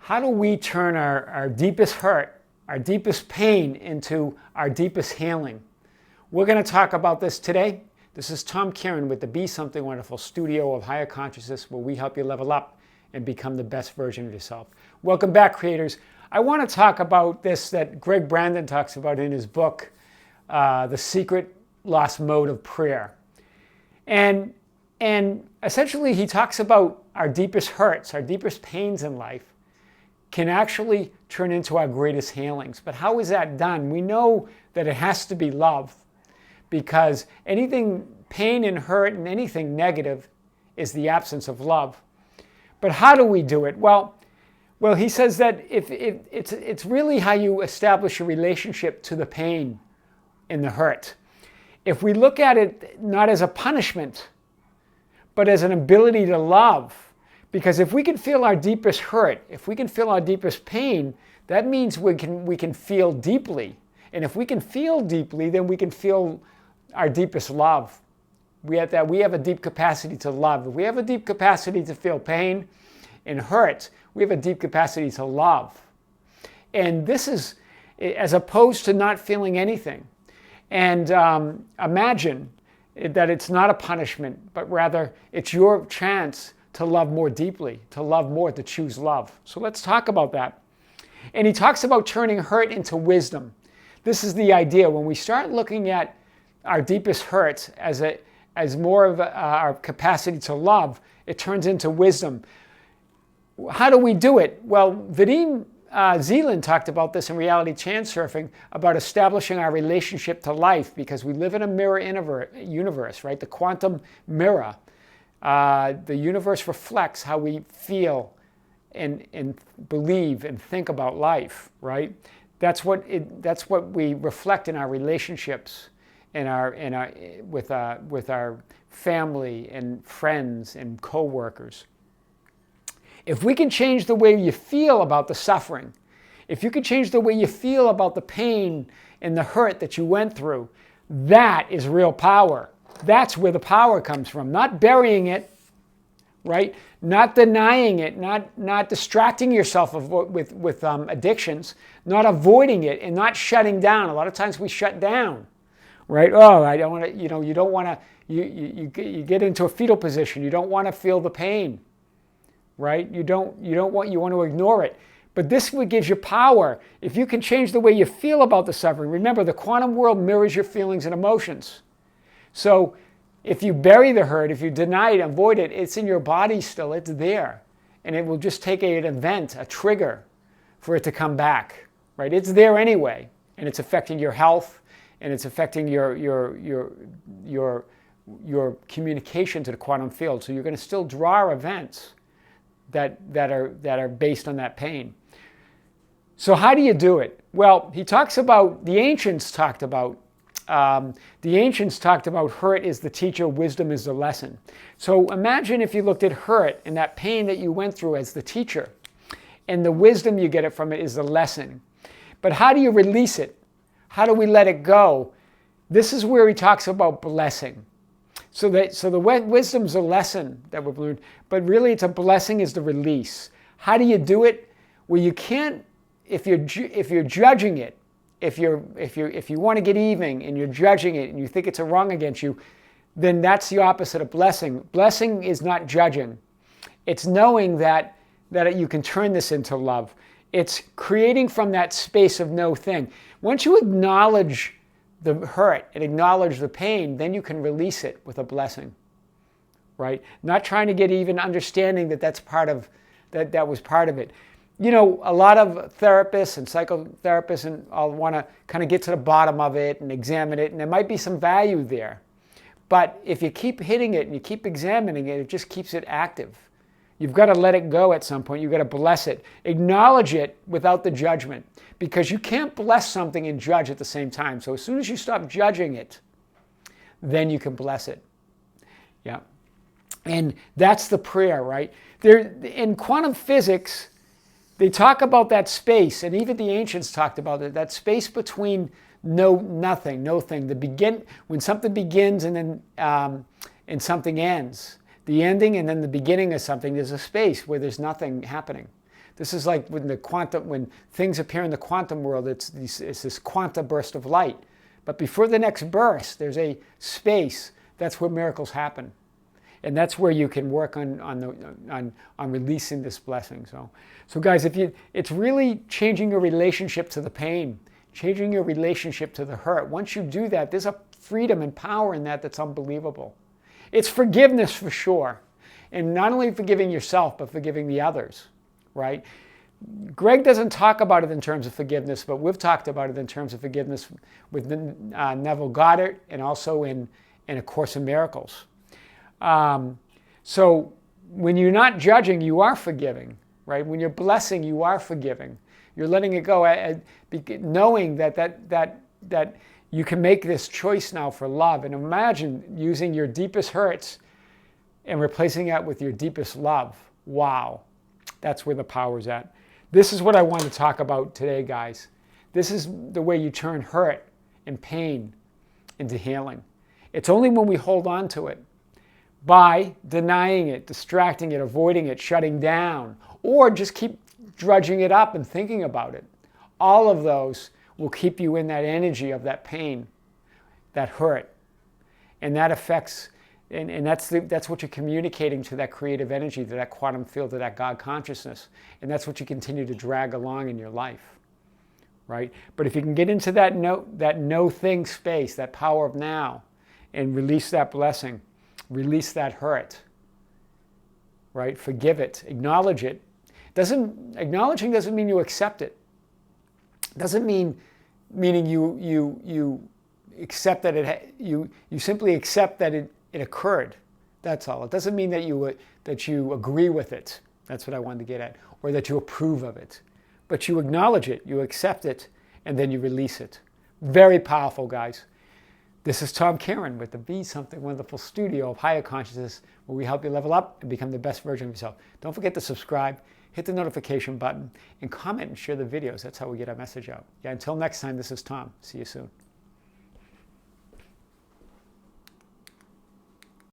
How do we turn our deepest hurt, our deepest pain into our deepest healing? We're going to talk about this today. This is Tom Kieran with the Be Something Wonderful studio of higher consciousness, where we help you level up and become the best version of yourself. Welcome back, creators. I want to talk about this that Gregg Braden talks about in his book, The Secret Lost Mode of Prayer. And essentially he talks about our deepest hurts, our deepest pains in life can actually turn into our greatest healings. But how is that done? We know that it has to be love, because anything, pain and hurt and anything negative is the absence of love. But how do we do it? Well, he says that it's really how you establish a relationship to the pain and the hurt. If we look at it not as a punishment, but as an ability to love, because if we can feel our deepest hurt, if we can feel our deepest pain, that means we can feel deeply. And if we can feel deeply, then we can feel our deepest love. We have a deep capacity to love. If we have a deep capacity to feel pain and hurt, we have a deep capacity to love. And this is as opposed to not feeling anything. And imagine that it's not a punishment, but rather it's your chance to love more deeply, to love more, to choose love. So let's talk about that. And he talks about turning hurt into wisdom. This is the idea. When we start looking at our deepest hurts as more of our capacity to love, it turns into wisdom. How do we do it? Well, Vadim Zeland talked about this in Reality Transurfing, about establishing our relationship to life, because we live in a mirror universe, right? The quantum mirror. The universe reflects how we feel and believe and think about life, right? That's what we reflect in our relationships, with our family and friends and co-workers. If we can change the way you feel about the suffering, if you can change the way you feel about the pain and the hurt that you went through, that is real power. That's where the power comes from. Not burying it, right? Not denying it, not distracting yourself with addictions, not avoiding it, and not shutting down. A lot of times we shut down, right? Oh, I don't want to, you don't want to, you get into a fetal position. You don't want to feel the pain, right? You want to ignore it. But this gives you power. If you can change the way you feel about the suffering, remember, the quantum world mirrors your feelings and emotions. So if you bury the hurt, if you deny it, avoid it, it's in your body still, it's there. And it will just take an event, a trigger, for it to come back, right? It's there anyway, and it's affecting your health, and it's affecting your communication to the quantum field. So you're going to still draw events that are based on that pain. So how do you do it? Well, he talks about, the ancients talked about hurt is the teacher, wisdom is the lesson. So imagine if you looked at hurt and that pain that you went through as the teacher, and the wisdom you get from it is the lesson. But how do you release it? How do we let it go? This is where he talks about blessing. So the wisdom's a lesson that we've learned, but really it's a blessing is the release. How do you do it? Well, you can't, if you're judging it, if you want to get even and you're judging it and you think it's a wrong against you, then that's the opposite of blessing. Blessing is not judging. It's knowing that you can turn this into love. It's creating from that space of no thing. Once you acknowledge the hurt and acknowledge the pain, then you can release it with a blessing, right? Not trying to get even, understanding that that was part of it. You know, a lot of therapists and psychotherapists and all want to kind of get to the bottom of it and examine it, and there might be some value there. But if you keep hitting it and you keep examining it, it just keeps it active. You've got to let it go at some point. You've got to bless it. Acknowledge it without the judgment, because you can't bless something and judge at the same time. So as soon as you stop judging it, then you can bless it. Yeah. And that's the prayer, right? In quantum physics, they talk about that space, and even the ancients talked about it, that space between nothing, no thing. When something begins and then and something ends. The ending and then the beginning of something, there's a space where there's nothing happening. This is like when things appear in the quantum world, it's this quanta burst of light. But before the next burst, there's a space. That's where miracles happen. And that's where you can work on releasing this blessing. So guys, it's really changing your relationship to the pain, changing your relationship to the hurt. Once you do that, there's a freedom and power in that that's unbelievable. It's forgiveness for sure. And not only forgiving yourself, but forgiving the others, right? Gregg doesn't talk about it in terms of forgiveness, but we've talked about it in terms of forgiveness with Neville Goddard and also in A Course in Miracles. So when you're not judging, you are forgiving, right? When you're blessing, you are forgiving. You're letting it go, knowing that you can make this choice now for love. And imagine using your deepest hurts and replacing that with your deepest love. Wow, that's where the power's at. This is what I want to talk about today, guys. This is the way you turn hurt and pain into healing. It's only when we hold on to it by denying it, distracting it, avoiding it, shutting down, or just keep drudging it up and thinking about it. All of those will keep you in that energy of that pain, that hurt. And that affects, and that's what you're communicating to that creative energy, to that quantum field, to that God consciousness. And that's what you continue to drag along in your life, right? But if you can get into that no thing space, that power of now, and release that blessing, release that hurt, right? Forgive it, acknowledge it. Acknowledging doesn't mean you accept it. Doesn't meaning you accept that you simply accept that it occurred. That's all. It doesn't mean that you agree with it. That's what I wanted to get at, or that you approve of it. But you acknowledge it, you accept it, and then you release it. Very powerful, guys. This is Tom Karen with the Be Something Wonderful studio of Higher Consciousness, where we help you level up and become the best version of yourself. Don't forget to subscribe, hit the notification button, and comment and share the videos. That's how we get our message out. Yeah, until next time, this is Tom. See you soon.